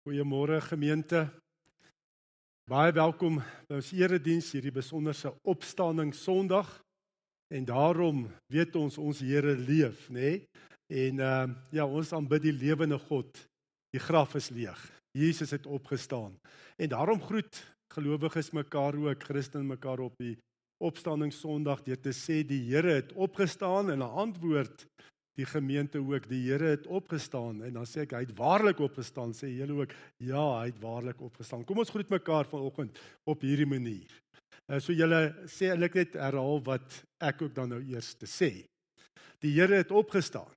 Goeiemôre gemeente. Baie welkom by ons erediens hierdie besonderse opstanding Sondag. En daarom weet ons Here leef, nê? En ons aanbid die lewende God. Die graf is leeg. Jesus het opgestaan. En daarom groet gelowiges mekaar ook, Christen mekaar op die opstanding Sondag deur te sê die Here het opgestaan en 'n antwoord die gemeente ook, die Here het opgestaan, en dan sê ek, hy het waarlik opgestaan, sê julle ook, ja, hy het waarlik opgestaan. Kom ons groet mekaar vanoggend op hierdie manier. So julle sê eintlik net herhaal wat ek ook dan nou eers te sê. Die Here het opgestaan.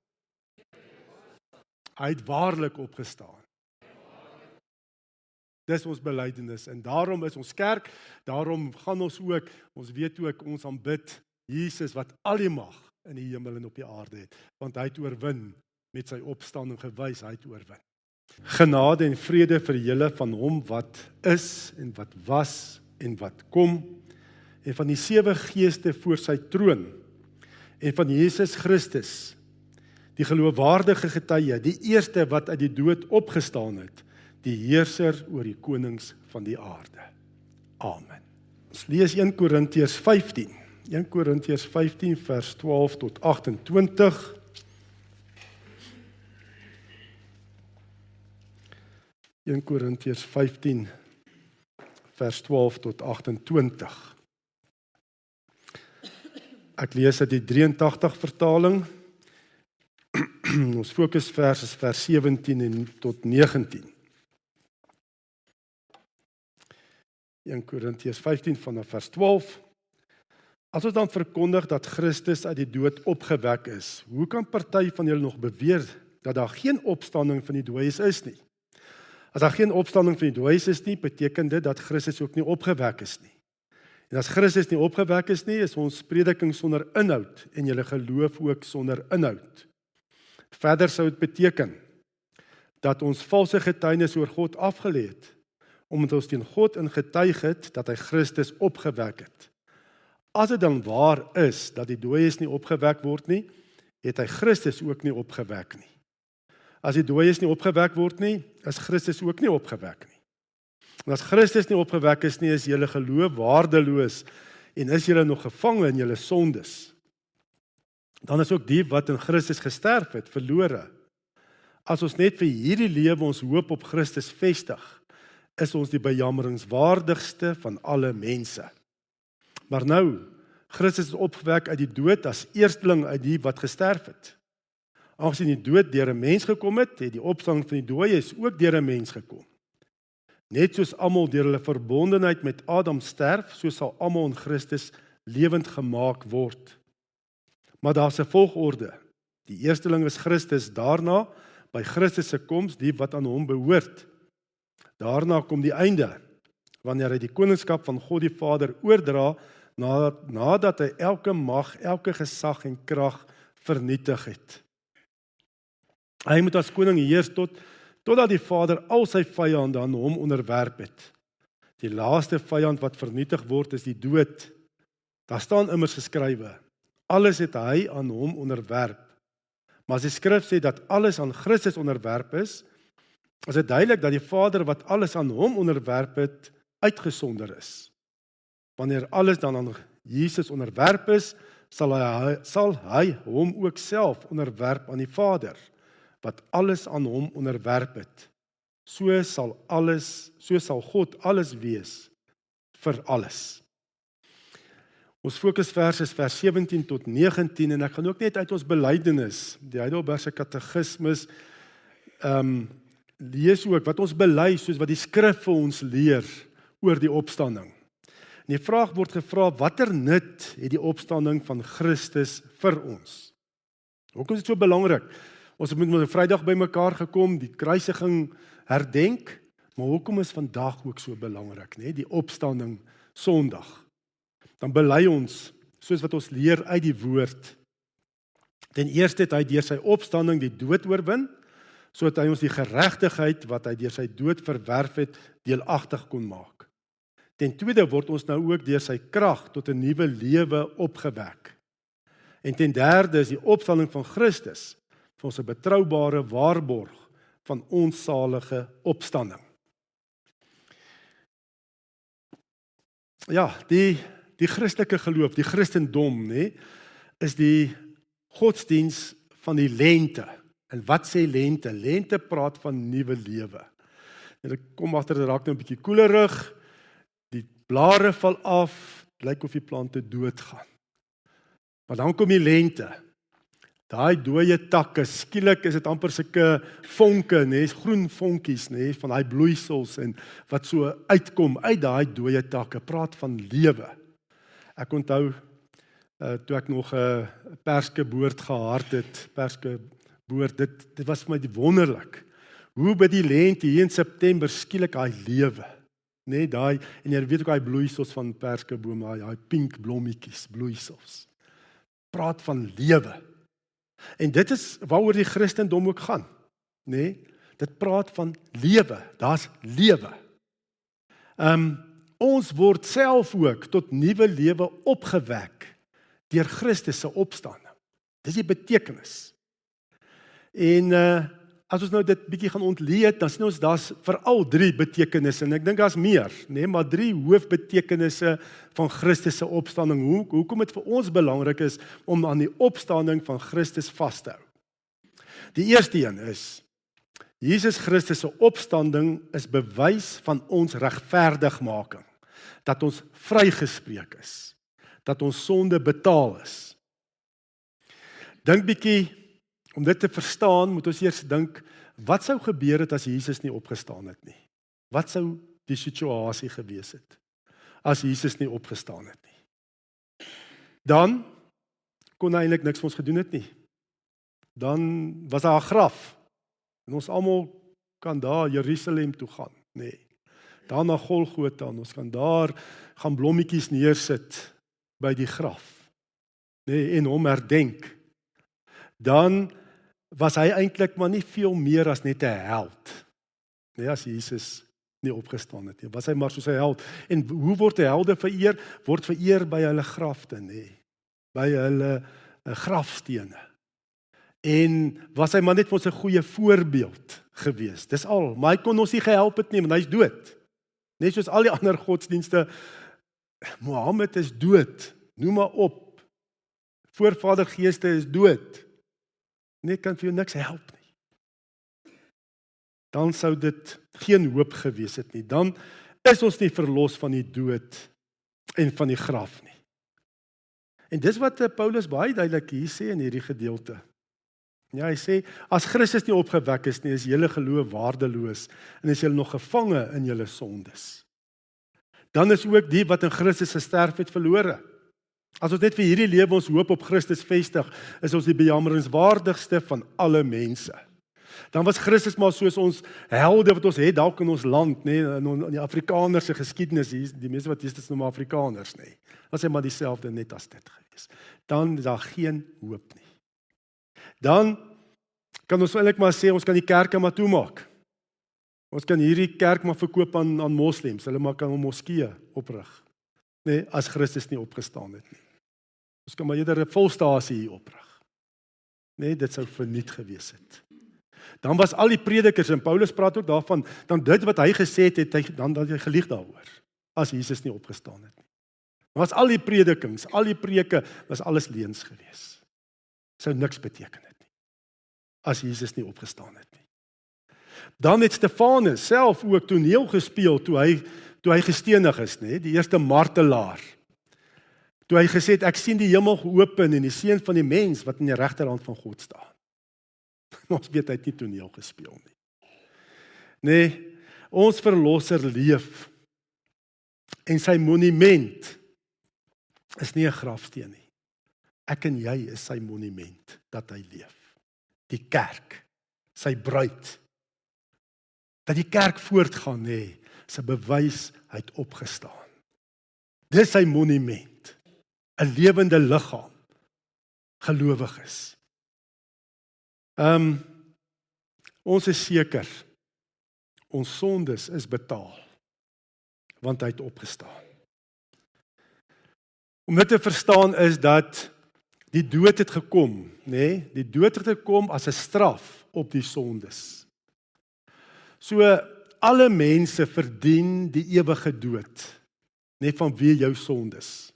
Hy het waarlik opgestaan. Dis ons belydenis, en daarom is ons kerk, daarom gaan ons ook, ons weet ook, ons aanbid Jesus wat al die mag in die hemel en op die aarde het, want hy het oorwin met sy opstanding gewys, hy het oorwin. Genade en vrede vir julle van hom wat is en wat was en wat kom, en van die 7 geeste voor sy troon, en van Jesus Christus, die geloofwaardige getuie, die eerste wat uit die dood opgestaan het, die heerser oor die konings van die aarde. Amen. Ons lees 1 Korintiërs 15. 1 Korintiërs 15 vers 12 tot 28. Korintiërs 15 vers 12 tot 28. Ek lees uit die 83 vertaling. Ons fokusvers is vers 17 en tot 19. 1 Korintiërs 15 vanaf vers 12. As ons dan verkondig dat Christus uit die dood opgewek is, hoe kan party van julle nog beweer dat daar geen opstanding van die dooies is nie? As daar geen opstanding van die dooies is nie, beteken dit dat Christus ook nie opgewek is nie. En as Christus nie opgewek is nie, is ons prediking sonder inhoud en julle geloof ook sonder inhoud. Verder sou dit beteken dat ons valse getuienis oor God afgelê het, omdat ons teen God ingetuig het dat hy Christus opgewek het. As dit dan waar is dat die dooies nie opgewek word nie, het hy Christus ook nie opgewek nie. As die dooies nie opgewek word nie, is Christus ook nie opgewek nie. En as Christus nie opgewek is nie, is julle geloof waardeloos en is julle nog gevange in julle sondes. Dan is ook die wat in Christus gesterf het, verlore. As ons net vir hierdie lewe ons hoop op Christus vestig, is ons die bejammeringswaardigste van alle mense. Maar nou, Christus is opgewek uit die dood as eersteling uit die wat gesterf het. Aangesien die dood deur 'n mens gekom het, het die opstanding van die dooies ook deur 'n mens gekom. Net soos almal deur hulle verbondenheid met Adam sterf, so sal almal in Christus lewend gemaak word. Maar daar's 'n volgorde. Die eersteling is Christus, daarna by Christus se koms die wat aan hom behoort. Daarna kom die einde, wanneer hy die koningskap van God die Vader oordra, nadat hy elke mag, elke gesag en krag vernietig het. Hy moet as koning heers totdat die Vader al sy vyande aan hom onderwerp het. Die laaste vyand wat vernietig word is die dood. Daar staan immers geskrywe, alles het hy aan hom onderwerp. Maar as die skrif sê dat alles aan Christus onderwerp is dit duidelik dat die Vader wat alles aan hom onderwerp het, uitgesonder is. Wanneer alles dan aan Jesus onderwerp is, sal hy hom ook self onderwerp aan die Vader, wat alles aan hom onderwerp het. So sal God alles wees vir alles. Ons fokusvers is vers 17 tot 19, en ek gaan ook net uit ons belydenis, die Heidelbergse katekismes, lees ook wat ons bely, soos wat die skrif vir ons leer oor die opstanding. En die vraag word gevra, watter nut het die opstanding van Christus vir ons? Hoekom is dit so belangrik? Ons het met Vrydag by mekaar gekom, die kruisiging herdenk, maar hoekom is vandag ook so belangrik, né? Die opstanding Sondag. Dan bely ons, soos wat ons leer uit die woord. Ten eerste het hy deur sy opstanding die dood oorwin, sodat hy ons die geregtigheid wat hy deur sy dood verwerf het, deelagtig kon maak. Ten tweede word ons nou ook deur sy krag tot 'n nuwe lewe opgewek. En ten derde is die opstanding van Christus vir ons 'n betroubare waarborg van ons salige opstanding. Ja, die Christelike geloof, die Christendom, is die godsdiens van die lente. En wat sê lente? Lente praat van nuwe lewe. En ek kom agter, dit raak nou 'n bietjie koelerig, die blare val af, het lyk of die plante doodgaan. Maar dan kom die lente. Daai dooie takke, skielik is dit amper sulke vonke, groen vonkies, van daai bloeisels en wat so uitkom uit daai dooie takke, praat van lewe. Ek onthou toe ek nog 'n perskeboord gehard het, perskeboord, dit was vir my wonderlik. Hoe by die lente hier in September skielik daai lewe, daai, en jy weet ook daai bloeisels van perskeboom, daai pink blommetjies, bloeisels. Praat van lewe. En dit is waaroor die Christendom ook gaan. Dit praat van lewe. Daar's lewe. Ons word self ook tot nuwe lewe opgewek deur Christus se opstanding. Dis die betekenis. En as ons nou dit bietjie gaan ontleed, dan sien ons daar's veral 3 betekenisse, en ek dink daar's meer, maar 3 hoofbetekenisse van Christus se opstanding. Hoekom dit vir ons belangrik is om aan die opstanding van Christus vas te hou. Die eerste een is, Jesus Christus se opstanding is bewys van ons regverdigmaking, dat ons vrygespreek is, dat ons sonde betaal is. Dink bietjie, om dit te verstaan, moet ons eers dink, wat sou gebeur het as Jesus nie opgestaan het nie? Wat sou die situasie gewees het, as Jesus nie opgestaan het nie? Dan kon hy eintlik niks vir ons gedoen het nie. Dan was daar 'n graf, en ons almal kan daar Jerusalem toe gaan, daar na Golgotha, en ons kan daar gaan blommetjies neersit by die graf, en hom herdenk. Dan was hy eintlik maar nie veel meer as net 'n held. As Jesus nie opgestaan het nie, was hy maar soos 'n held. En hoe word 'n helde vereer? Word vereer by hulle grafte, by hulle grafstene. En was hy maar net vir ons 'n goeie voorbeeld gewees. Dis al, maar hy kon ons nie gehelp het nie, want hy's dood. Net soos al die ander godsdienste, Mohammed is dood, noem maar op. Voorvadergeeste is dood. Net kan vir jou niks help nie. Dan sou dit geen hoop gewees het nie. Dan is ons nie verlos van die dood en van die graf nie. En dis wat Paulus baie duidelik hier sê in hierdie gedeelte. Ja, hy sê, as Christus nie opgewek is nie, is julle geloof waardeloos en is julle nog gevange in julle sondes. Dan is ook die wat in Christus gesterf het verlore. As ons net vir hierdie lewe ons hoop op Christus vestig, is ons die bejammeringswaardigste van alle mense. Dan was Christus maar soos ons helde wat ons het dalk in ons land, in die Afrikaners se geskiedenis, die mense wat Jesus noem Afrikaners, was hy maar dieselfde net as dit gewees. Dan is daar geen hoop nie. Dan kan ons eintlik maar sê, ons kan die kerke maar toemaak. Ons kan hierdie kerk maar verkoop aan moslems, hulle maar kan 'n moskee oprig, as Christus nie opgestaan het nie. Ons kan maar eerder 'n volstasie hier oprig. Dit sou verniet gewees het. Dan was al die predikers, en Paulus praat ook daarvan, dan dit wat hy gesê het, dan dat hy gelieg daaroor, as Jesus nie opgestaan het nie. Dan was al die predikings, al die preke, was alles leuns gewees. Sou niks beteken het nie, as Jesus nie opgestaan het nie. Dan het Stefanus self ook toneel gespeel, toe hy gestenig is, die eerste martelaar. Toe hy gesê het, ek sien die hemel geopen en die seun van die mens wat in die regterhand van God staan. Ons weet hy het nie toneel gespeel nie. Ons verlosser leef. En sy monument is nie 'n grafsteen nie. Ek en jy is sy monument dat hy leef. Die kerk, sy bruid. Dat die kerk voortgaan, is 'n bewys hy het opgestaan. Dis sy monument. 'n lewende liggaam, gelowiges. Ons is seker, ons sondes is betaal, want hy het opgestaan. Om dit te verstaan is dat die dood het gekom, die dood het gekom as 'n straf op die sondes. So alle mense verdien die ewige dood, net vanweë jou sondes.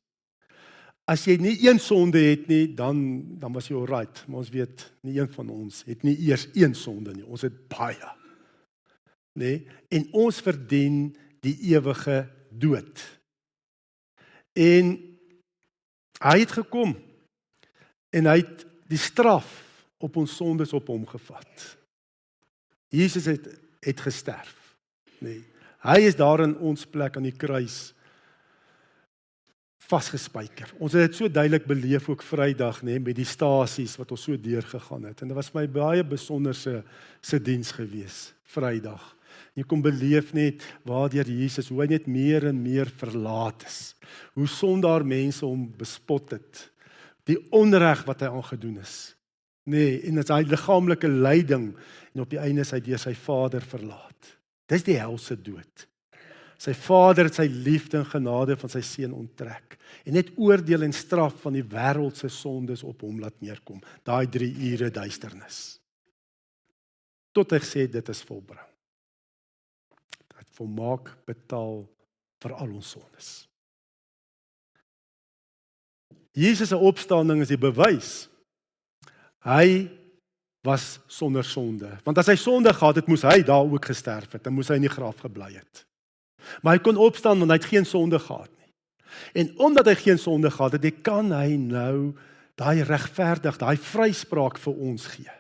As jy nie een sonde het nie, dan was jy alright, maar ons weet, nie een van ons het nie eers een sonde nie, ons het baie. Nee? En ons verdien die ewige dood. En hy het gekom, en hy het die straf op ons sondes op hom gevat. Jesus het gesterf. Nee. Hy is daar in ons plek aan die kruis vasgespijker. Ons het dit so duidelik beleef ook Vrydag, nee, met die stasies wat ons so deurgegaan het. En dit was my baie besonderse diens gewees, Vrydag. Jy kon beleef net waardeur Jesus, hoe hy net meer en meer verlaat is. Hoe sondaar mense hom bespot het. Die onreg wat hy aangedoen is. Nee, en dit is hy liggaamlike lyding, en op die einde is hy deur sy Vader verlaat. Dis die helse dood. Sy Vader het sy liefde en genade van sy seun onttrek, en net oordeel en straf van die wêreldse sondes op hom laat neerkom, daai 3 ure duisternis. Tot hy sê, dit is volbring. Hy het volmaak betaal vir al ons sondes. Jesus se opstanding is die bewys. Hy was sonder sonde. Want as hy sonde gehad het, moes hy daar ook gesterf het. Dan moes hy in die graf gebly het. Maar hy kon opstaan want hy het geen sonde gehad nie. En omdat hy geen sonde gehad het, kan hy nou daai regverdig, daai vryspraak vir ons gee.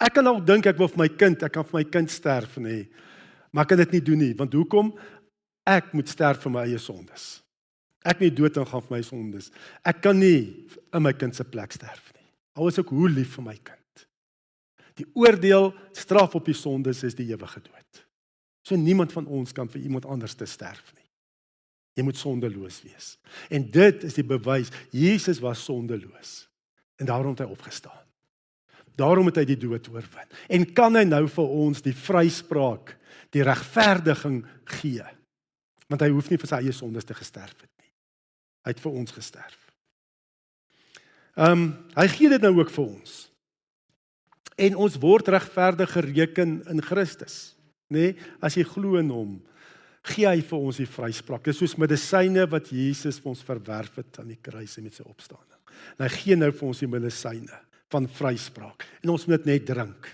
Ek kan ook dink ek wil vir my kind, ek kan vir my kind sterf nie. Maar ek kan dit nie doen nie, want hoekom? Ek moet sterf vir my eie sondes. Ek moet dood gaan vir my sondes. Ek kan nie in my kind se plek sterf nie. Al is ek hoe lief vir my kind. Die oordeel, straf op die sondes is die ewige dood. So niemand van ons kan vir iemand anders te sterf nie. Jy moet sondeloos wees. En dit is die bewys, Jesus was sondeloos. En daarom het hy opgestaan. Daarom het hy die dood oorwin. En kan hy nou vir ons die vryspraak, die regverdiging gee. Want hy hoef nie vir sy eie sondes te gesterf het nie. Hy het vir ons gesterf. Hy gee dit nou ook vir ons. En ons word regverdig gereken in Christus. Nee, as jy glo in hom, gee hy vir ons die vryspraak. Dit is soos medisyne wat Jesus vir ons verwerf het aan die kruis met sy opstanding. En hy gee nou vir ons die medisyne van vryspraak. En ons moet dit net drink.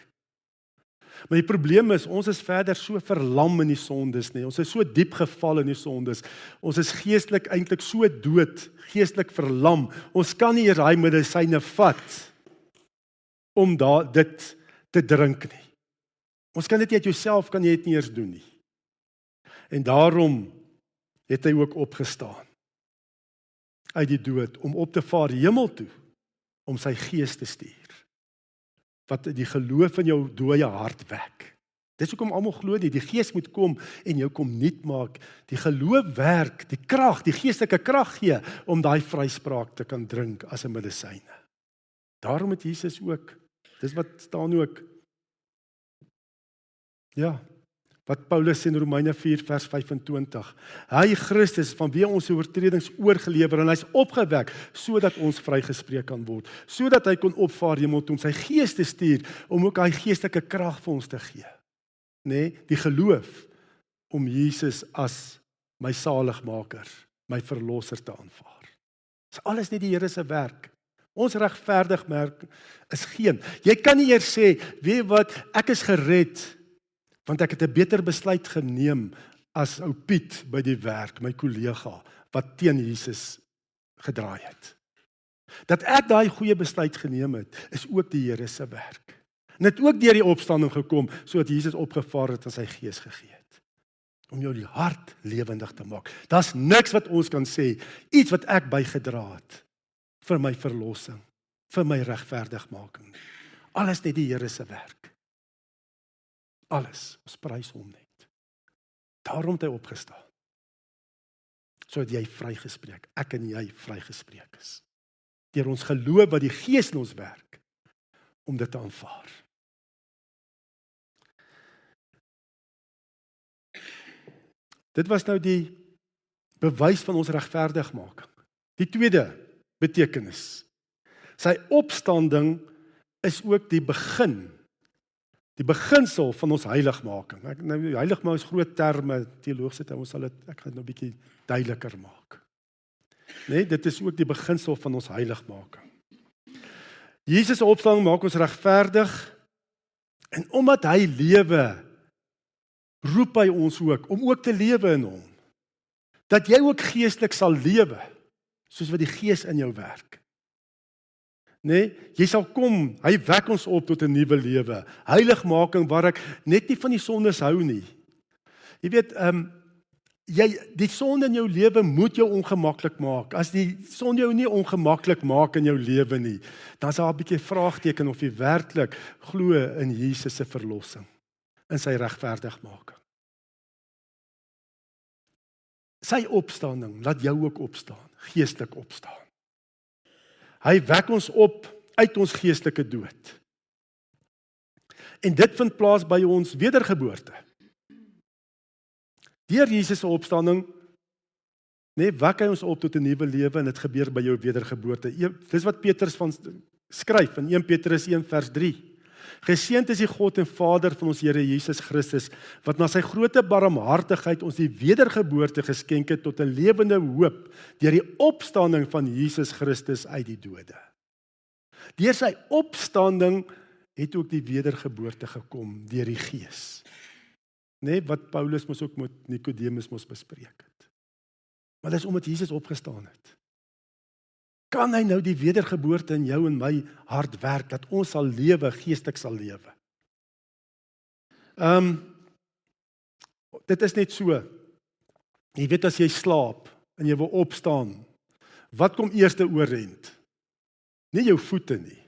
Maar die probleem is, ons is verder so verlam in die sondes nie. Ons is so diep geval in die sondes. Ons is geestelik eintlik so dood, geestelik verlam. Ons kan nie daai medisyne vat om dit te drink nie. Ons kan dit nie uit jouself, kan jy dit nie eers doen nie. En daarom het hy ook opgestaan uit die dood, om op te vaar hemel toe, om sy gees te stuur, wat die geloof in jou dooie hart wek. Dis hoekom almal glo nie, die gees moet kom en jou kom nuut maak, die geloof werk, die krag, die geestelike krag gee, om daai vryspraak te kan drink as 'n medisyne. Daarom het Jesus ook, dis wat staan ook, ja, wat Paulus sê in Romeine 4 vers 25, hy Christus vanweë ons oortredings oorgelewer en hy's opgewek, sodat ons vrygespreek kan word, sodat hy kon opvaar hemel toe om sy gees te stuur, om ook hy geestelike krag vir ons te gee. Nee, die geloof, om Jesus as my saligmaker, my verlosser te aanvaar. Dis alles net die Here se werk. Ons regverdigmerk is geen. Jy kan nie eers sê, weet wat, ek is gered, want ek het 'n beter besluit geneem as ou Piet by die werk, my kollega, wat teen Jesus gedraai het. Dat ek daai goeie besluit geneem het, is ook die Here se werk. En het ook deur die opstanding gekom, sodat Jesus opgevaar het en sy gees gegee het. Om jou hart lewendig te maak. Daar's niks wat ons kan sê, iets wat ek bygedra het, vir my verlossing, vir my regverdigmaking. Alles net die Here se werk. Alles, ons prys hom net. Daarom het hy opgestaan. Sodat jy vrygespreek, ek en jy vrygespreek is. Deur ons geloof wat die Gees in ons werk, om dit te aanvaar. Dit was nou die bewys van ons regverdigmaking. Die tweede betekenis. Sy opstanding is ook die begin Die beginsel van ons heiligmaking. Nou heiligmaking is groot terme, teologiese terme, ek gaan dit nou 'n bietjie duideliker maak. Nee, dit is ook die beginsel van ons heiligmaking. Jesus se opstanding maak ons regverdig, en omdat hy lewe, roep hy ons ook om ook te lewe in hom. Dat jy ook geestelik sal lewe, soos wat die Gees in jou werk. Nee, jy sal kom, hy wek ons op tot 'n nuwe lewe. Heiligmaking waar ek net nie van die sondes hou nie. Jy weet, die sonde in jou lewe moet jou ongemaklik maak. As die sonde jou nie ongemaklik maak in jou lewe nie, dan is daar 'n bietjie vraagteken of jy werklik glo in Jesus se verlossing, in sy regverdigmaking. Sy opstanding laat jou ook opstaan, geestelik opstaan. Hy wek ons op uit ons geestelike dood. En dit vind plaas by ons wedergeboorte. Deur Jesus se opstanding, wek hy ons op tot 'n nuwe lewe en dit gebeur by jou wedergeboorte. Dis wat Petrus van skryf in 1 Petrus 1 vers 3. Geseënd is die God en Vader van ons Here Jesus Christus, wat na sy groote barmhartigheid ons die wedergeboorte geskenk het tot 'n lewende hoop deur die opstanding van Jesus Christus uit die dode. Deur sy opstanding het ook die wedergeboorte gekom deur die Gees. Wat Paulus mos ook met Nikodemus mos bespreek het. Maar dis omdat Jesus opgestaan het. Kan hy nou die wedergeboorte in jou en my hart werk, dat ons sal lewe, geestelik sal lewe? Dit is net so. Jy weet as jy slaap en jy wil opstaan, wat kom eers oorrent? Nie jou voete nie.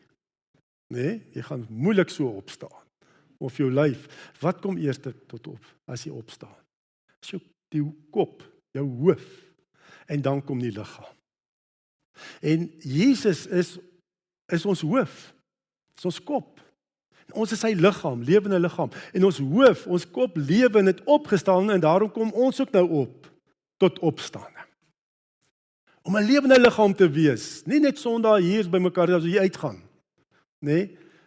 Jy gaan moeilik so opstaan. Of jou lyf. Wat kom eers tot op as jy opstaan? Dis jou kop, jou hoof. En dan kom die liggaam. En Jesus is ons hoof. Is ons kop. En ons is sy liggaam, lewende liggaam. En ons hoof, ons kop lewe en het opgestaan en daarom kom ons ook nou op tot opstanding. Om 'n lewende liggaam te wees, nie net Sondag hier by mekaar as jy uitgaan.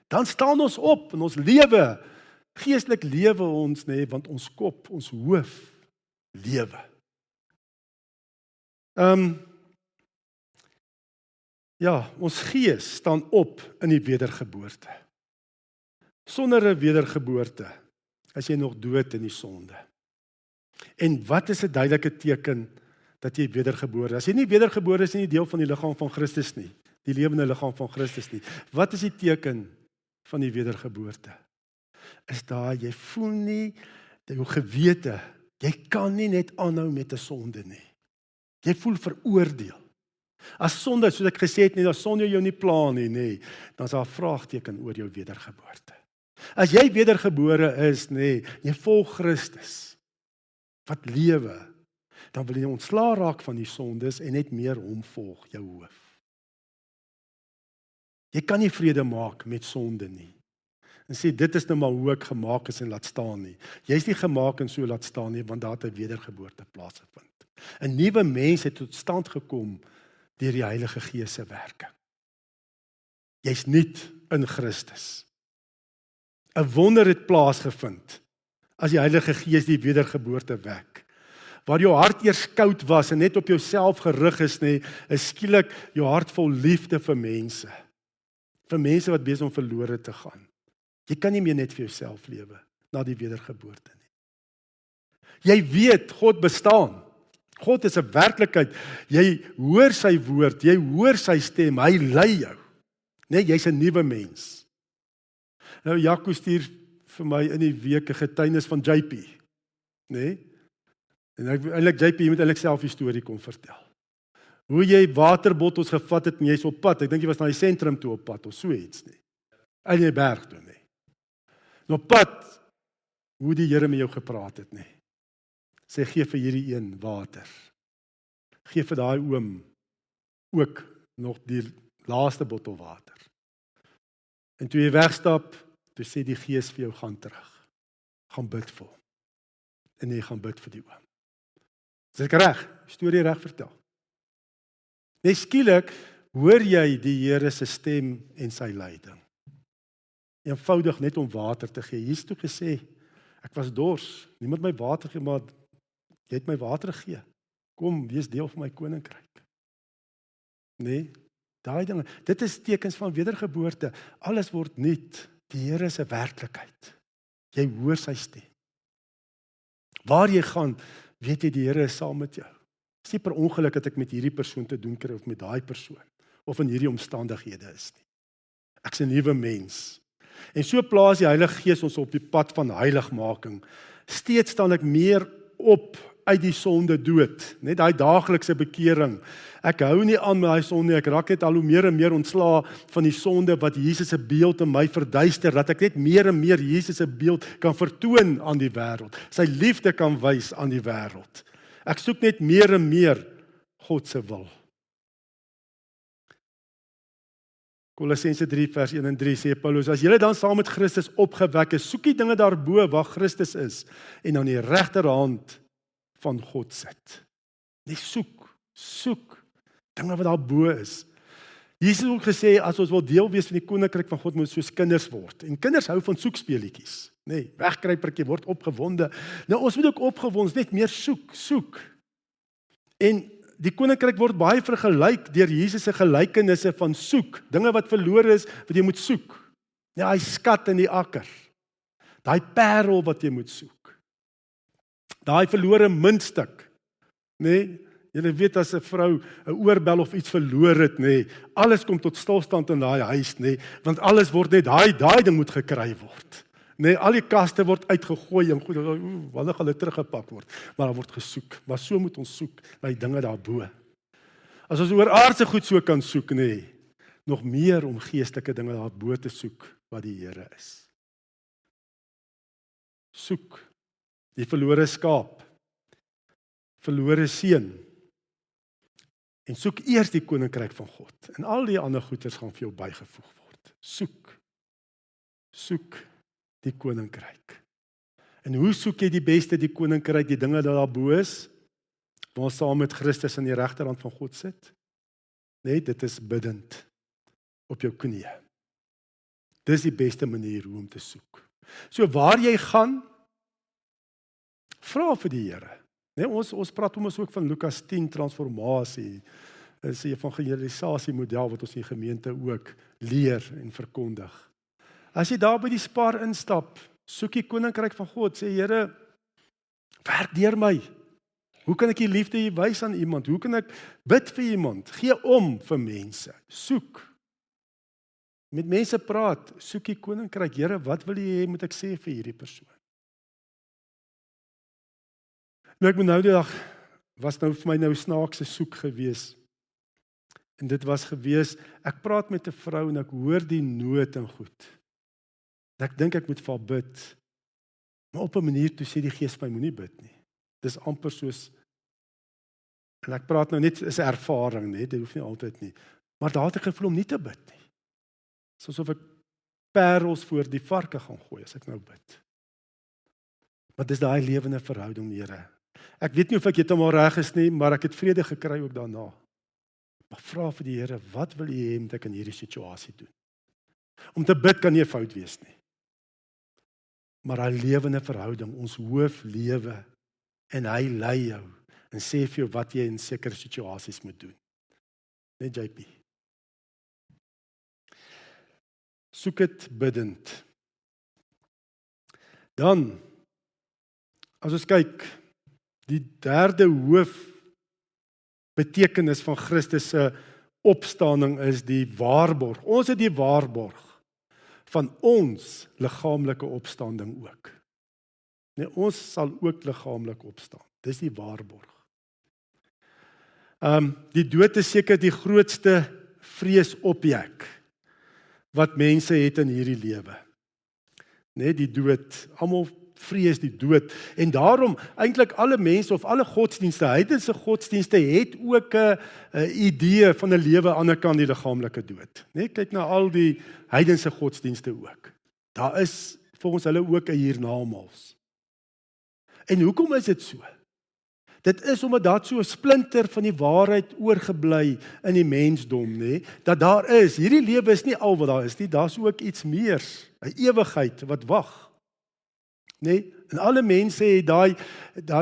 Dan staan ons op en ons lewe. Geestelik lewe ons, want ons kop, ons hoof lewe. Ons gees staan op in die wedergeboorte. Sonder 'n wedergeboorte is jy nog dood in die sonde. En wat is 'n duidelike teken dat jy wedergebore is? As jy nie wedergebore is, is jy nie deel van die liggaam van Christus nie, die lewende liggaam van Christus nie. Wat is die teken van die wedergeboorte? Is daar, jy voel nie, jou gewete, jy kan nie net aanhou met 'n sonde nie. Jy voel veroordeel. As sonde, soos ek gesê het, as sonde jou nie pla nie, dan is daar 'n vraagteken oor jou wedergeboorte. As jy wedergebore is, jy volg Christus, wat lewe, dan wil jy ontslaa raak van die sondes en net meer hom volg, jou hoof. Jy kan nie vrede maak met sonde nie. En sê, dit is nou maar hoe ek gemaak is en laat staan nie. Jy is nie gemaak en so laat staan nie, want daar het 'n wedergeboorte plaasgevind. 'n Nuwe mens het tot stand gekom deur die Heilige Gees se werking. Jy's nuut in Christus. 'n Wonder het plaasgevind as die Heilige Gees die wedergeboorte wek. Waar jou hart eers koud was en net op jouself gerig is skielik jou hart vol liefde vir mense. Vir mense wat besig om verlore te gaan. Jy kan nie meer net vir jouself lewe na die wedergeboorte nie. Jy weet God bestaan. God is 'n werklikheid. Jy hoor sy woord, jy hoor sy stem, hy lei jou. Jy's 'n nuwe mens. Nou Jaco stuur vir my in die week 'n getuienis van JP. En eintlik JP, jy moet eintlik self die storie kom vertel. Hoe jy waterbottels gevat het en jy's op pad. Ek dink jy was na die sentrum toe op pad of so iets nie. In die berg toe nie. En op pad, hoe die Here met jou gepraat het nie. Sê gee vir hierdie een water. Gee vir daai oom ook nog die laaste bottel water. En toe jy wegstap, toe sê die Gees vir jou gaan terug. Gaan bid vir hom. En jy gaan bid vir die oom. Is ek reg? Storie reg vertel. Net skielik hoor jy die Here se stem en sy leiding. eenvoudig net om water te gee. Jesus het toe gesê, ek was dors, niemand my water gee, maar jy het my water gegee. Kom, wees deel van my koninkryk. Nee, daai dinge, dit is tekens van wedergeboorte. Alles word nuut. Die Here is 'n werklikheid. Jy hoor sy stem. Waar jy gaan, weet jy die Here is saam met jou. Dis nie per ongeluk dat ek met hierdie persoon te doen kry of met daai persoon of in hierdie omstandighede is nie. Ek's 'n nuwe mens. En so plaas die Heilige Gees ons op die pad van heiligmaking. Steeds staan ek meer op uit die sonde dood, net daai daaglikse bekering. Ek hou nie aan met daai sonde, ek raak net al hoe meer en meer ontslae van die sonde wat Jesus se beeld in my verduister, dat ek net meer en meer Jesus se beeld kan vertoon aan die wêreld, sy liefde kan wys aan die wêreld. Ek soek net meer en meer God se wil. Kolossense 3 vers 1 en 3 sê Paulus, as julle dan saam met Christus opgewek is, soek die dinge daarbo waar Christus is en aan die regterhand van God sit. Net soek dinge wat daarbo is. Jesus het ook gesê, as ons wil deel wees van die koninkryk van God, moet ons soos kinders word. En kinders hou van soekspeletjies. Nee, wegkruipertjie word opgewonde. Nou ons moet ook opgewonde, net meer soek. En die koninkryk word baie vergelyk deur Jesus se gelykenisse van soek, dinge wat verlore is, wat jy moet soek. Ja, hy skat in die akker. Daai parel wat jy moet soek. Daai verlore muntstuk. Nee, jy weet as 'n vrou 'n oorbel of iets verloor het, nee, alles kom tot stilstand in daai huis, nee, want alles word net daai ding moet gekry word. Nee, al die kaste word uitgegooi en goed, wanneer gaan hulle teruggepak word? Maar daar word gesoek. Maar so moet ons soek na die dinge daarbo. As ons oor aardse goed so kan soek, nee, nog meer om geestelike dinge daarbo te soek wat die Here is. Soek die verlore skaap, verlore seun. En soek eers die koninkryk van God. En al die ander goeders gaan vir jou bygevoeg word. Soek die koninkryk. En hoe soek jy die beste die koninkryk, die dinge wat daarbo is? Waar ons saam met Christus aan die regterhand van God sit? Nee, dit is bidend op jou knieë. Dis die beste manier hoe om te soek. So waar jy gaan, vra vir die Here. Nee, ons praat ook van Lukas 10 transformasie. Dit is 'n evangelisasie model wat ons in die gemeente ook leer en verkondig. As jy daar by die Spar instap, soek die koninkryk van God, sê Here, werk deur my. Hoe kan ek die liefde hier wys aan iemand? Hoe kan ek bid vir iemand? Gee om vir mense. Soek. Met mense praat, soek die koninkryk. Here, wat wil jy hê moet ek sê vir hierdie persoon? Nou ek moet nou die dag, was nou vir my nou snaakse soek gewees. En dit was gewees, ek praat met 'n vrou en ek hoor die nood en goed. En ek dink ek moet vir haar bid. Maar op 'n manier toe sê die Gees my moenie bid nie. Dis amper soos, en ek praat nou net is 'n ervaring, net, dit hoef nie altyd nie. Maar daar het ek gevoel om nie te bid nie. Soos of ek parels voor die varke gaan gooi as ek nou bid. Maar dis daai lewende verhouding, Here. Ek weet nie of ek heeltemal reg is nie, maar ek het vrede gekry ook daarna. Maar vra vir die Here, wat wil U hê moet ek in hierdie situasie doen? Om te bid kan nie 'n fout wees nie. Maar daai lewende verhouding, ons hoof lewe, en hy lei jou, en sê vir jou wat jy in sekere situasies moet doen. Net JP. Soek dit bidend. Dan, as ons kyk, die derde hoof betekenis van Christus se opstanding is die waarborg. Ons het die waarborg van ons liggaamlike opstanding ook. Nee, ons sal ook liggaamlik opstaan. Dis die waarborg. Die dood is seker die grootste vreesobjek wat mense het in hierdie lewe. Nee, die dood. Almal vrees die dood. En daarom, eintlik alle mense of alle godsdienste, heidense godsdienste het ook 'n idee van 'n lewe aan die ander kant die liggaamlike dood. Nee, kyk na al die heidense godsdienste ook. Daar is volgens hulle ook 'n hiernamaals. En hoekom is dit so? Dit is omdat daar so 'n splinter van die waarheid oorgebly in die mensdom, nê? Dat daar is, hierdie lewe is nie al wat daar is nie, daar's ook iets meer, 'n ewigheid wat wag. Nê? En alle mense het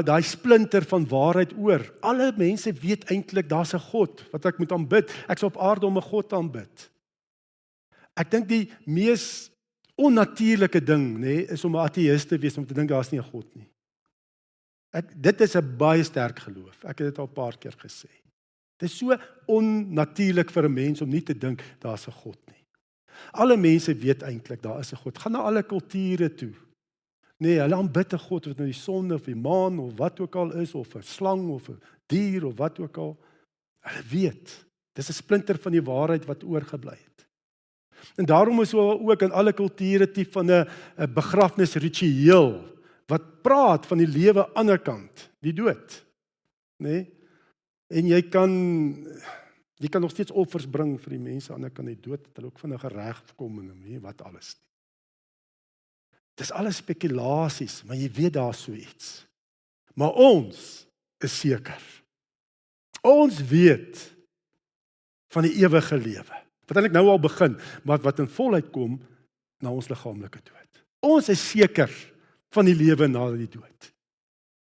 daai splinter van waarheid oor. Alle mense weet eintlik daar's 'n God wat ek moet aanbid. Ek's op aarde om 'n God te aanbid. Ek dink die mees onnatuurlike ding, nê, is om 'n ateïst te wees, om te dink daar's nie 'n God nie. Dit is 'n baie sterk geloof. Ek het dit al 'n paar keer gesê. Dit is so onnatuurlik vir 'n mens om nie te dink daar's 'n God nie. Alle mense weet eintlik daar is 'n God. Gaan na alle kulture toe. Nee, hulle aanbid 'n God wat nou die son of die maan of wat ook al is, of 'n slang of 'n dier of wat ook al. Hulle weet. Dis 'n splinter van die waarheid wat oorgebly het. En daarom is ook in alle kulture tipe van 'n begrafnisritueel wat praat van die lewe aan die ander kant, die dood. Nee? En jy kan nog steeds offers bring vir die mense aan die ander kant die dood, dat hulle ook vinnig reg kom en nie wat alles nie. Dis alles spekulasies, maar jy weet daar so iets. Maar ons is seker. Ons weet van die ewige lewe. Wat eintlik nou al begin, maar wat in volheid kom na ons liggaamlike dood. Ons is seker van die lewe na die dood.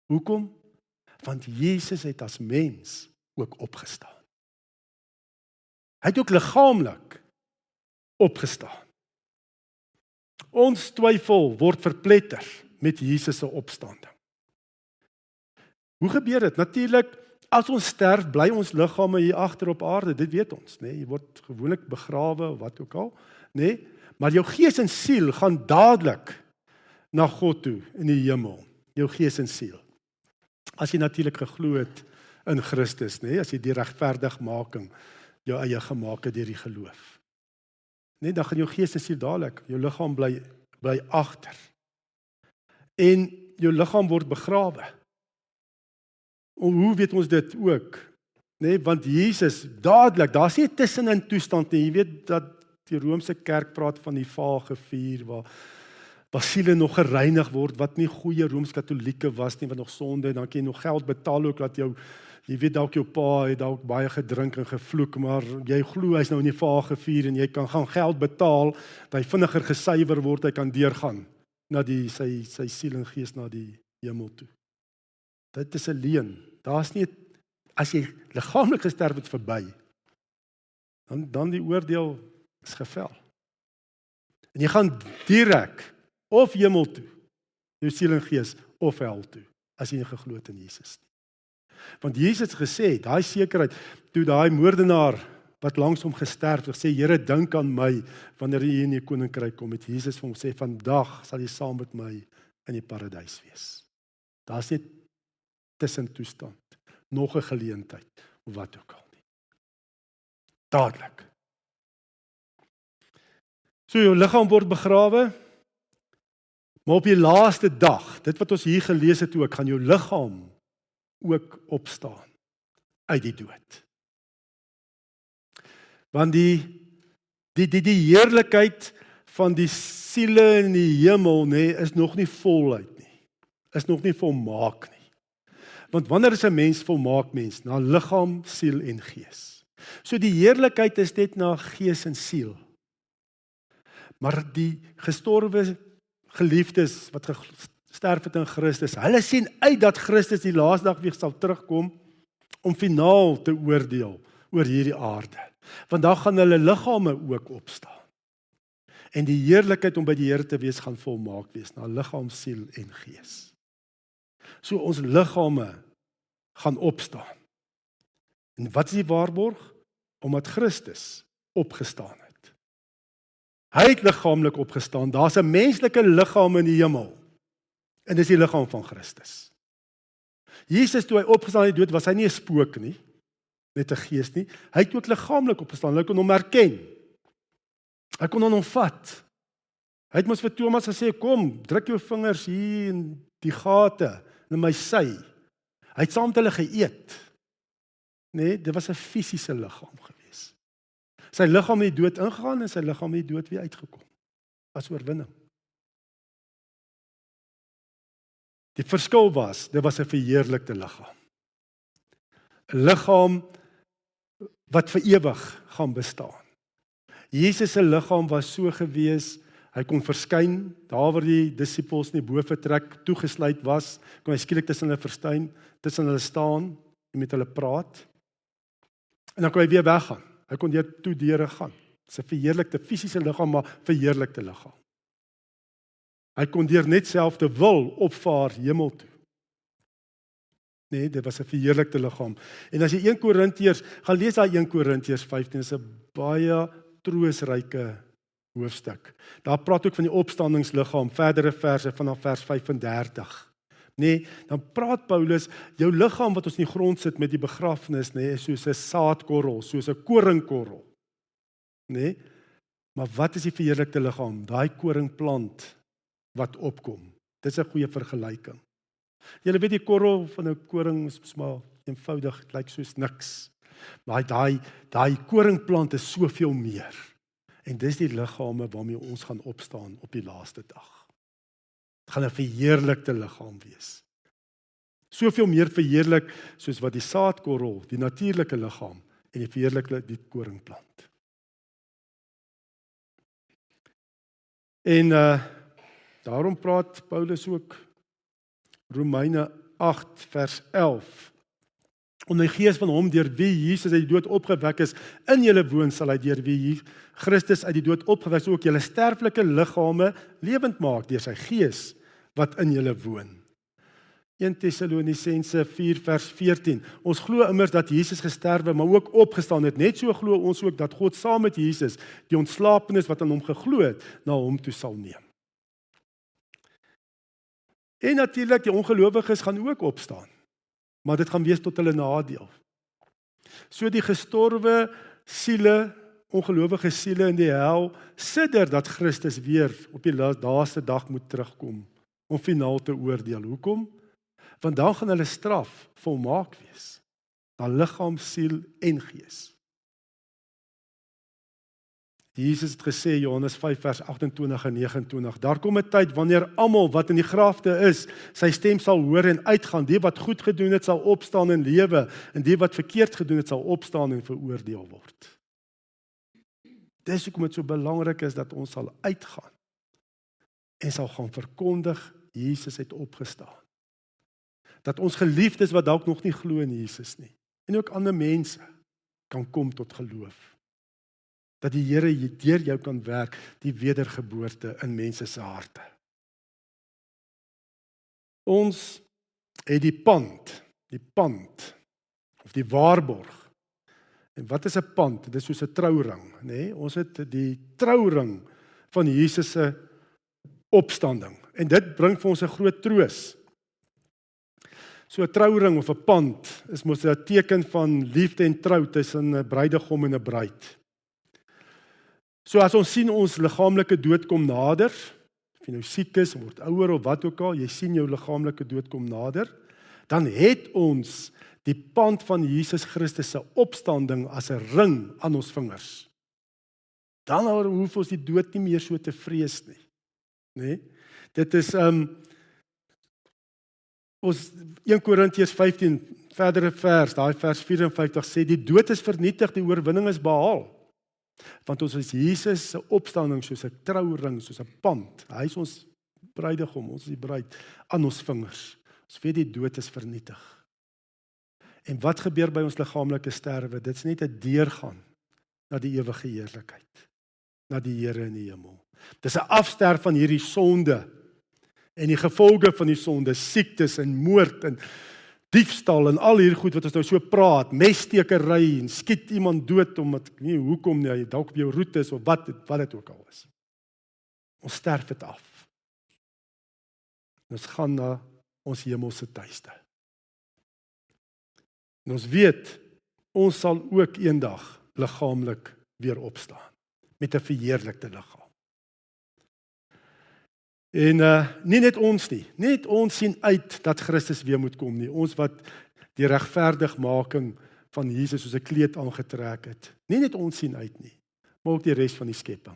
Hoekom? Want Jesus het as mens ook opgestaan. Hy het ook liggaamlik opgestaan. Ons twyfel word verpletter met Jesus se opstanding. Hoe gebeur dit? Natuurlik, as ons sterf, bly ons liggame hier agter op aarde, dit weet ons, nê? Jy word gewoonlik begrawe of wat ook al, nê? Maar jou gees en siel gaan dadelik na God toe in die hemel. Jou gees en siel. As jy natuurlik geglo het in Christus, nê? As jy die regverdigmaking jou eie gemaak het deur die geloof. Nee, dan gaan jou gees en siel dadelik, jou liggaam bly agter. En jou liggaam word begrawe. Hoe weet ons dit ook? Nee, want Jesus dadelik, daar's nie 'n tussenin toestand nie. Jy weet dat die Romeinse kerk praat van die vage vuur waar siele nog gereinig word, wat nie goeie Rooms-Katolieke was nie, wat nog sonde, en dan kan jy nog geld betaal ook, dat jy weet dalk jou pa het dalk baie gedrink en gevloek, maar jy glo hy's nou in die vage vuur en jy kan gaan geld betaal, dat hy vinniger gesuiwer word, hy kan deurgaan na sy siel en gees na die hemel toe. Dit is 'n leuen. Daar's nie, as jy liggaamlik gesterf het, verby. Dan die oordeel is gevel. En jy gaan direk of hemel toe, jou siel en gees, of hel toe, as jy nie geglo het in Jesus nie. Want Jesus gesê, daai sekerheid, toe daai moordenaar wat langs hom gesterf het, sê, Here, dink aan my, wanneer jy in die koninkryk kom, het Jesus vir hom sê, vandag sal jy saam met my in die paradys wees. Daar's net tussentoestand, nog 'n geleentheid, of wat ook al nie. Dadelik. So jou liggaam word begrawe, maar op die laaste dag, dit wat ons hier gelees het ook, gaan jou liggaam ook opstaan uit die dood. Want die heerlikheid van die siele in die hemel, nê, is nog nie voluit nie. Is nog nie volmaak nie. Want wanneer is 'n mens volmaak mens? Na liggaam, siel en gees. So die heerlikheid is net na gees en siel. Maar die gestorwe geliefdes wat gesterf het in Christus, hulle sien uit dat Christus die laaste dag weer sal terugkom om finaal te oordeel oor hierdie aarde. Want dan gaan hulle liggame ook opstaan. En die heerlikheid om by die Here te wees gaan volmaak wees, na liggaam, siel en gees. So ons liggame gaan opstaan. En wat is die waarborg? Omdat Christus opgestaan het. Hy het liggaamlik opgestaan. Daar's 'n menslike liggaam in die hemel. En dis die liggaam van Christus. Jesus, toe hy opgestaan het uit die dood, was hy nie 'n spook nie, net 'n gees nie. Hy het ook liggaamlik opgestaan. Hulle kon hom herken. Hy kon hom vat. Hy het mos vir Thomas gesê, kom, druk jou vingers hier in die gate in my sy. Hy het saam met hulle geëet. Nee, dit was 'n fisiese liggaam gewees. Sy liggaam het die dood ingegaan en sy liggaam het die dood weer uitgekom. As oorwinning. Die verskil was, dit was 'n verheerlikte liggaam. 'n liggaam wat vir ewig gaan bestaan. Jesus se liggaam was so gewees, hy kon verskyn, daar waar die disippels in die boefretrek toegesluit was, kon hy skielik tussen hulle staan en met hulle praat. En dan kon hy weer weggaan. Hy kon deur toe deure gaan. Dit is 'n verheerlikte fisiese liggaam, maar verheerlikte liggaam. Hy kon deur net selfde wil opvaar hemel toe. Nee, dit was 'n verheerlikte liggaam. En as jy 1 Korintiërs, gaan lees daai 1 Korintiërs 15, is 'n baie troosryke hoofstuk. Daar praat ook van die opstandingsliggaam, verdere verse vanaf vers 35. Nee, dan praat Paulus, jou liggaam wat ons in die grond sit met die begrafnis, nee, is soos 'n saadkorrel, soos 'n koringkorrel. Nee, maar wat is die verheerlikte liggaam? Daai koringplant wat opkom. Dit is 'n goeie vergelyking. Julle weet die korrel van 'n koring is maar eenvoudig, dit lyk soos niks. Maar daai koringplant is soveel meer. En dis die liggame waarmee ons gaan opstaan op die laaste dag. Dit gaan 'n verheerlikte liggaam wees. Soveel meer verheerlik soos wat die saadkorrel, die natuurlike liggaam en die verheerlikte die koringplant. En daarom praat Paulus ook Romeine 8 vers 11. Om die gees van hom deur wie Jesus uit die dood opgewek is, in julle woon, sal hy deur wie Christus uit die dood opgewek is, ook julle sterflike liggame lewend maak deur sy gees wat in julle woon. 1 Tessalonisense 4 vers 14. Ons glo immers dat Jesus gesterwe, maar ook opgestaan het. Net so glo ons ook dat God saam met Jesus die ontslapenis wat aan hom geglo het, na hom toe sal neem. En natuurlik die ongelowiges gaan ook opstaan. Maar dit gaan wees tot hulle nadeel. So die gestorwe siele, ongelowige siele in die hel, sidder dat Christus weer op die laaste dag moet terugkom om finaal te oordeel. Hoekom? Want dan gaan hulle straf volmaak wees. Na liggaam, siel en gees. Jesus het gesê, Johannes 5 vers 28 en 29, daar kom 'n tyd wanneer almal wat in die grafte is, sy stem sal hoor en uitgaan. Die wat goed gedoen het, sal opstaan en lewe, en die wat verkeerd gedoen het, sal opstaan en veroordeel word. Dis hoekom dit so belangrik is dat ons sal uitgaan en sal gaan verkondig, Jesus het opgestaan. Dat ons geliefdes wat dalk nog nie glo in Jesus nie, en ook ander mense, kan kom tot geloof. Dat die Here deur jou kan werk, die wedergeboorte in mense se harte. Ons het die pand, of die waarborg. En wat is 'n pand? Dit is soos 'n trouring, nê? Ons het die trouring van Jesus se opstanding. En dit bring vir ons 'n groot troos. So 'n trouring of 'n pand is mos 'n teken van liefde en trou tussen 'n bruidegom en 'n bruid. So as ons sien ons liggaamlike dood kom nader, of jy nou siek is, word ouer of wat ook al, jy sien jou liggaamlike dood kom nader, dan het ons die pand van Jesus Christus se opstanding as 'n ring aan ons vingers. Dan hoef ons die dood nie meer so te vrees nie. Nee? Dit is ons 1 Korintiërs 15 verdere vers, daai vers 54 sê die dood is vernietig, die oorwinning is behaal. Want ons is Jesus se opstanding soos 'n trouring, soos 'n pand. Hy is ons bruidegom, ons is die bruid aan ons vingers. Ons weet die dood is vernietig. En wat gebeur by ons liggaamlike sterwe? Dit is net 'n deurgaan na die ewige heerlikheid, na die Here in die hemel. Dis 'n afsterf van hierdie sonde en die gevolge van die sonde, siektes en moord en diefstal en al hierdie goed wat ons nou so praat, messtekery en skiet iemand dood omdat nie hoekom nie, hy dalk op jou roete is of wat dit ook al is. Ons sterf dit af. Ons gaan na ons hemelse tuiste. En ons weet, ons sal ook eendag liggaamlik weer opstaan met 'n verheerlikte liggaam. En nie net ons nie, net ons sien uit dat Christus weer moet kom nie. Ons wat die regverdigmaking van Jesus soos 'n kleed aangetrek het. Nie net ons sien uit nie, maar ook die res van die skepping.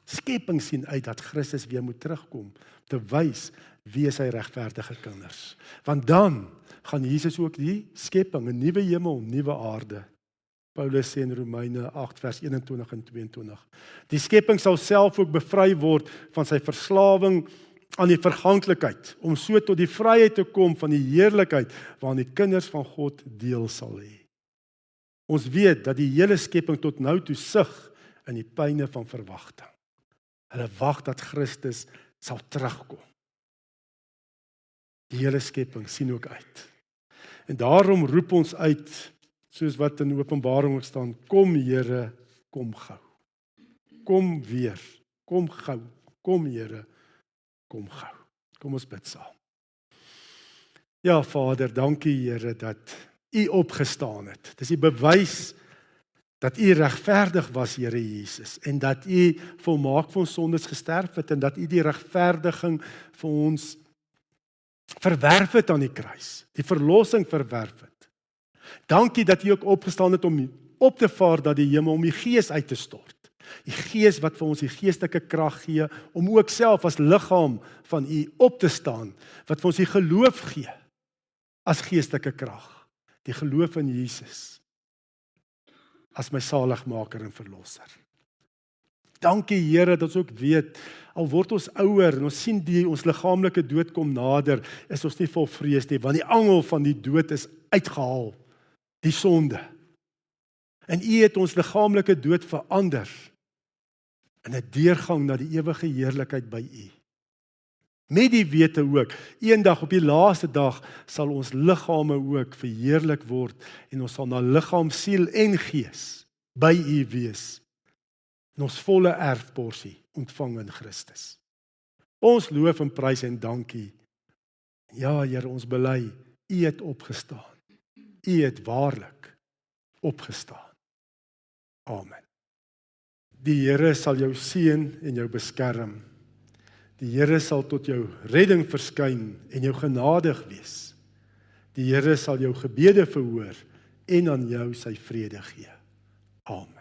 Skepping sien uit dat Christus weer moet terugkom, te wys wie is sy regverdige kinders. Want dan gaan Jesus ook die skepping, 'n nuwe hemel, nuwe aarde. Paulus sê in Romeine 8 vers 21 en 22. Die skepping sal self ook bevry word van sy verslawing aan die verganklikheid, om so tot die vryheid te kom van die heerlikheid waarin die kinders van God deel sal hê. Ons weet dat die hele skepping tot nou toe sug in die pyne van verwagting. Hulle wag dat Christus sal terugkom. Die hele skepping sien ook uit. En daarom roep ons uit, soos wat in Openbaring staan, kom Here, kom gou. Kom weer, kom gou, kom Here, kom gou. Kom ons bid saam. Ja, Vader, dankie Here dat U opgestaan het. Dis die bewys dat U regverdig was, Here Jesus, en dat U volmaak vir ons sondes gesterf het en dat U die regverdiging vir ons verwerf het aan die kruis, die verlossing verwerf het. Dankie dat U ook opgestaan het om op te vaar na die hemel, om die Gees uit te stort. Die Gees wat vir ons die geestelike krag gee, om ook self as liggaam van U op te staan, wat vir ons die geloof gee, as geestelike krag. Die geloof in Jesus, as my saligmaker en verlosser. Dankie Here dat ons ook weet, al word ons ouer en ons sien ons liggaamlike dood kom nader, is ons nie vol vrees nie, want die angel van die dood is uitgehaal, die sonde. En U het ons liggaamlike dood verander in 'n deurgang na die ewige heerlikheid by U. Met die wete ook, eendag op die laaste dag sal ons liggame ook verheerlik word en ons sal na liggaam, siel en gees by U wees. En ons volle erfporsie ontvang in Christus. Ons loof en prys en dankie. Ja, Here, ons bely, U het opgestaan. U het waarlik opgestaan. Amen. Die Here sal jou seën en jou beskerm. Die Here sal tot jou redding verskyn en jou genadig wees. Die Here sal jou gebede verhoor en aan jou sy vrede gee. Amen.